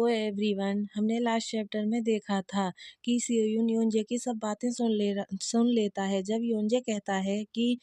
ओ everyone, हमने last chapter में देखा था कि सियोयून योंजे की सब बातें सुन लेता है। जब योंजे कहता है कि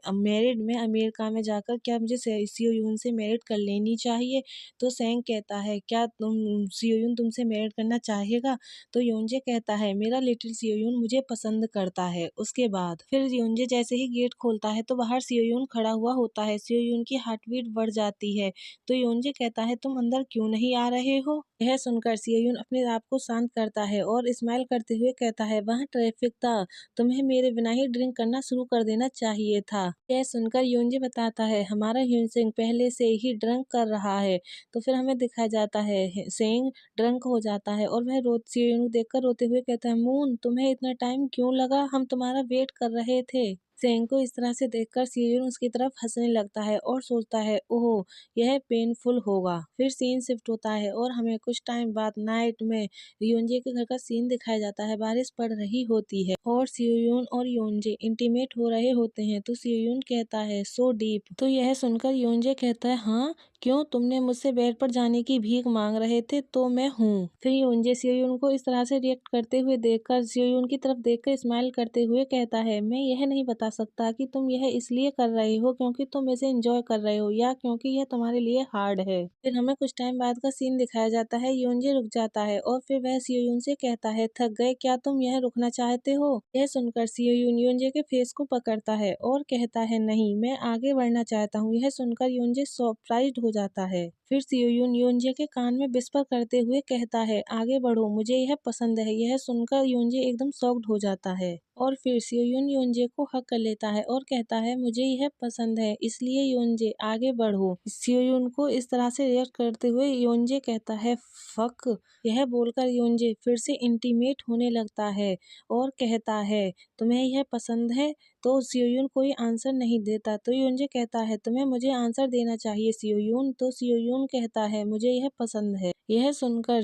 मैरिड में अमेरिका में जाकर क्या मुझे सियोयून से मैरिड कर लेनी चाहिए, तो सेंग कहता है क्या सियोयून तुमसे मैरिड करना चाहेगा। तो योंजे कहता है मेरा लिटिल सियोयून मुझे पसंद करता है। उसके बाद फिर योंजे जैसे ही गेट खोलता है तो बाहर सियोयून खड़ा हुआ होता है। सियोयून की हार्ट बीट बढ़ जाती है। तो योंजे कहता है तुम अंदर क्यों नहीं आ रहे हो। यह सुनकर सियोयून अपने आप को शांत करता है और स्माइल करते हुए कहता है वहाँ ट्रैफिक था, तुम्हें मेरे बिना ही ड्रिंक करना शुरू कर देना चाहिए था। यह सुनकर योंजे बताता है हमारा ह्यूनसेंग पहले से ही ड्रंक कर रहा है। तो फिर हमें दिखाया जाता है सेंग ड्रंक हो जाता है और वह सियोयून को देखकर रोते हुए कहता है मून तुम्हें इतना टाइम क्यों लगा, हम तुम्हारा वेट कर रहे थे। सेंग को इस तरह से देखकर सियोयून उसकी तरफ हंसने लगता है और सोचता है ओह यह पेनफुल होगा। फिर सीन शिफ्ट होता है और हमें कुछ टाइम बाद नाइट में योंजे के घर का सीन दिखाया जाता है। बारिश पड़ रही होती है और सियोयून और योंजे इंटीमेट हो रहे होते हैं। तो सियोयून कहता है सो डीप। तो यह सुनकर योंजे कहता है हाँ क्यों, तुमने मुझसे बेड पर जाने की भीख मांग रहे थे तो मैं हूँ। फिर योंजे सियोयून को इस तरह से रिएक्ट करते हुए देखकर सियोयून की तरफ देखकर स्माइल करते हुए कहता है मैं यह नहीं बता सकता कि तुम यह इसलिए कर रहे हो क्योंकि तुम इसे एंजॉय कर रहे हो या क्योंकि यह तुम्हारे लिए हार्ड है। फिर हमें कुछ टाइम बाद का सीन दिखाया जाता है। योंजे रुक जाता है और फिर वह सियोयून से कहता है थक गए क्या, तुम यह रुकना चाहते हो। यह सुनकर सियोयून योंजे के फेस को पकड़ता है और कहता है नहीं मैं आगे बढ़ना चाहता हूँ। यह सुनकर योंजे सरप्राइज्ड हो जाता है। फिर सियोयून योंजे के कान में विस्पर करते हुए कहता है आगे बढ़ो मुझे यह पसंद है। यह सुनकर योंजे एकदम शॉक्ड हो जाता है और फिर सियोयून योंजे को हक कर लेता है और कहता है मुझे यह पसंद है इसलिए योंजे आगे बढ़ो। सियोयून को इस तरह से रिएक्ट करते हुए योंजे कहता है फक। यह बोलकर योंजे फिर से इंटीमेट होने लगता है और कहता है तुम्हें यह पसंद है। तो सियोयून कोई आंसर नहीं देता। तो योंजे कहता है तुम्हें मुझे आंसर देना चाहिए सियोयून। तो सियोयून कहता है मुझे यह पसंद है। यह सुनकर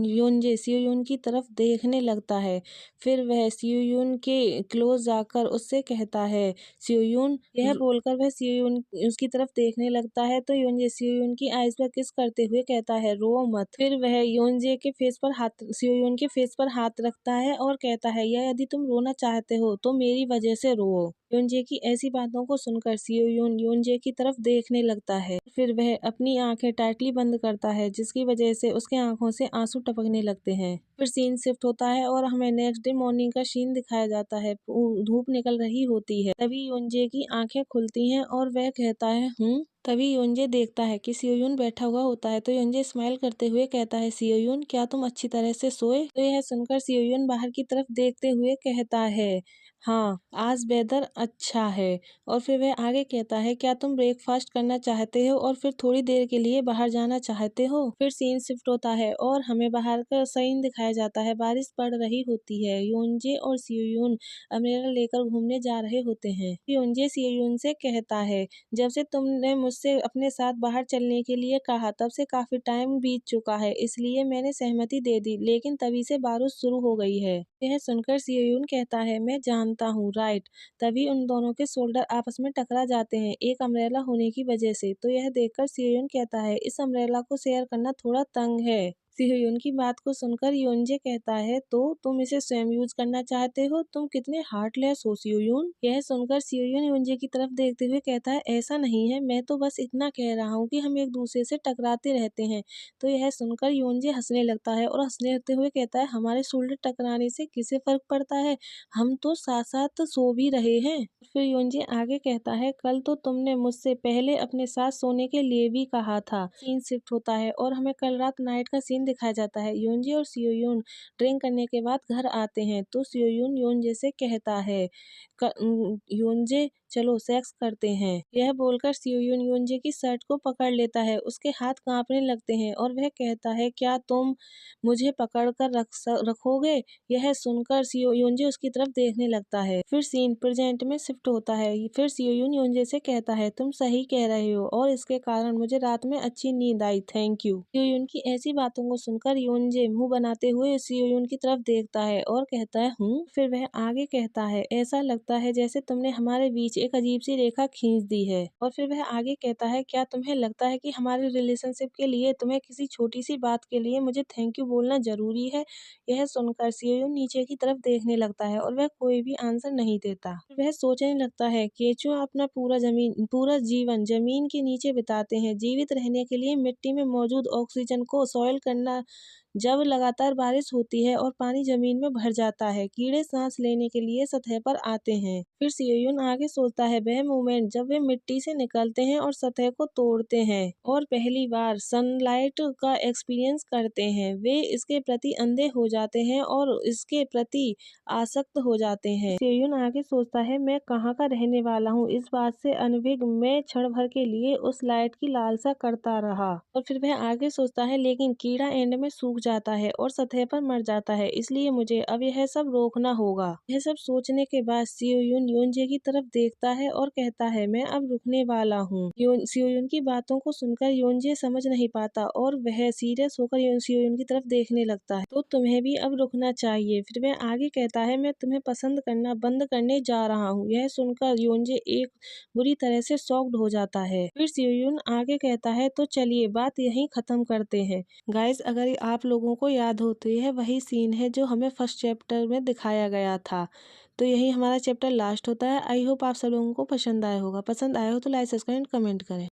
योंजे सियोयून की तरफ देखने लगता है। फिर वह सियोयून के क्लोज जाकर उससे कहता है सियोयून। यह बोलकर वह सियोयून उसकी तरफ देखने लगता है। तो योंजे सियोयून की आईज पर किस करते हुए कहता है रो मत। फिर वह योंजे के फेस पर हाथ सियोयून के फेस पर हाथ रखता है और कहता है या यदि तुम रोना चाहते हो तो मेरी वजह से रो। योंजे की ऐसी बातों को सुनकर सियोयून योंजे की तरफ देखने लगता है। फिर वह अपनी आंखें टाइटली बंद करता है जिसकी वजह से उसके आंखों से आंसू टपकने लगते हैं। फिर सीन शिफ्ट होता है और हमें नेक्स्ट डे मॉर्निंग का सीन दिखाया जाता है। धूप निकल रही होती है। तभी योंजे की आंखें खुलती हैं और वह कहता है तभी योंजे देखता है कि सियोयून बैठा हुआ होता है। तो योंजे स्माइल करते हुए कहता है सियोयून क्या तुम अच्छी तरह से सोए। तो यह सुनकर सियोयून बाहर की तरफ देखते हुए कहता है हाँ आज वेदर अच्छा है। और फिर वह आगे कहता है क्या तुम ब्रेकफास्ट करना चाहते हो और फिर थोड़ी देर के लिए बाहर जाना चाहते हो। फिर सीन शिफ्ट होता है और हमें बाहर का सीन दिखाया जाता है। बारिश पड़ रही होती है। योंजे और सियोयून अम्ब्रेला लेकर घूमने जा रहे होते हैं। योंजे सियोयून से कहता है जब से तुमने मुझसे अपने साथ बाहर चलने के लिए कहा तब से काफी टाइम बीत चुका है इसलिए मैंने सहमति दे दी, लेकिन तभी से बारिश शुरू हो गई है। यह सुनकर सियोयून कहता है मैं जानता हूँ राइट। तभी उन दोनों के शोल्डर आपस में टकरा जाते हैं एक अम्ब्रेला होने की वजह से। तो यह देखकर सियोयून कहता है इस अम्ब्रेला को शेयर करना थोड़ा तंग है। सियोयून की बात को सुनकर योंजे कहता है तो तुम इसे स्वयं यूज करना चाहते हो, तुम कितने हार्टलेस हो सियोयून। यह सुनकर सियोयून योंजे की तरफ देखते हुए कहता है ऐसा नहीं है, मैं तो बस इतना कह रहा हूँ कि हम एक दूसरे से टकराते रहते हैं। तो यह सुनकर योंजे हंसने लगता है और हंसने लगते हुए कहता है हमारे शोल्डर टकराने से किसे फर्क पड़ता है, हम तो साथ साथ सो भी रहे हैं। फिर योंजे आगे कहता है कल तो तुमने मुझसे पहले अपने साथ सोने के लिए भी कहा था। सीन शिफ्ट होता है और हमें कल रात नाइट का सीन दिखाया जाता है। योंजे और सियोयून ड्रिंक करने के बाद घर आते हैं। तो सियोयून योंजे से कहता है योंजे चलो सेक्स करते हैं। यह बोलकर सियोयून योंजे की शर्ट को पकड़ लेता है। उसके हाथ कांपने लगते हैं और वह कहता है क्या तुम मुझे पकड़ कर रखोगे। यह सुनकर योंजे उसकी तरफ देखने लगता है। फिर सीन प्रेजेंट में शिफ्ट होता है। फिर सियोयून योंजे से कहता है तुम सही कह रहे हो और इसके कारण मुझे रात में अच्छी नींद आई, थैंक यू। सियोयून की ऐसी बातों को सुनकर योंजे मुंह बनाते हुए सियोयून की तरफ देखता है और कहता है फिर वह आगे कहता है ऐसा लगता है जैसे तुमने हमारे बीच एक अजीब सी रेखा खींच दी है। और फिर वह आगे कहता है, क्या तुम्हें लगता है कि हमारे रिलेशनशिप के लिए तुम्हें किसी छोटी सी बात के लिए मुझे थैंक यू बोलना जरूरी है? यह सुनकर सियोयून नीचे की तरफ देखने लगता है और वह कोई भी आंसर नहीं देता। वह सोचने लगता है, केचुआ अपना पूरा जीवन जमीन के नीचे बिताते हैं। जीवित रहने के लिए मिट्टी में मौजूद ऑक्सीजन को सॉइल करना। जब लगातार बारिश होती है और पानी जमीन में भर जाता है, कीड़े सांस लेने के लिए सतह पर आते हैं। फिर सियोयून आगे सोचता है, वह मोमेंट जब वे मिट्टी से निकलते हैं और सतह को तोड़ते हैं और पहली बार सनलाइट का एक्सपीरियंस करते हैं, वे इसके प्रति अंधे हो जाते हैं और इसके प्रति आसक्त हो जाते हैं। सियोयून आगे सोचता है, मैं कहाँ का रहने वाला हूँ। इस बात से अनभिज्ञ मैं क्षण भर के लिए उस लाइट की लालसा करता रहा। और फिर वह आगे सोचता है, लेकिन कीड़ा एंड में सूख जाता है और सतह पर मर जाता है, इसलिए मुझे अब यह सब रोकना होगा। यह सब सोचने के बाद सियोयून योनजे की तरफ देखता है और कहता है, मैं अब रुकने वाला हूँ। सियोयून की बातों को सुनकर योनजे समझ नहीं पाता और वह सीरियस होकर सियोयून की तरफ देखने लगता है। तो तुम्हें भी अब रुकना चाहिए। फिर वह आगे कहता है, मैं तुम्हें पसंद करना बंद करने जा रहा हूँ। यह सुनकर योनजे एक बुरी तरह से शॉक्ड हो जाता है। फिर सियोयून आगे कहता है, तो चलिए बात यहीं खत्म करते हैं। गाइस, अगर आप लोगों को याद हो तो यह वही सीन है जो हमें फर्स्ट चैप्टर में दिखाया गया था। तो यही हमारा चैप्टर लास्ट होता है। आई होप आप सब लोगों को पसंद आया होगा। पसंद आया हो तो लाइक सब्सक्राइब कमेंट करें।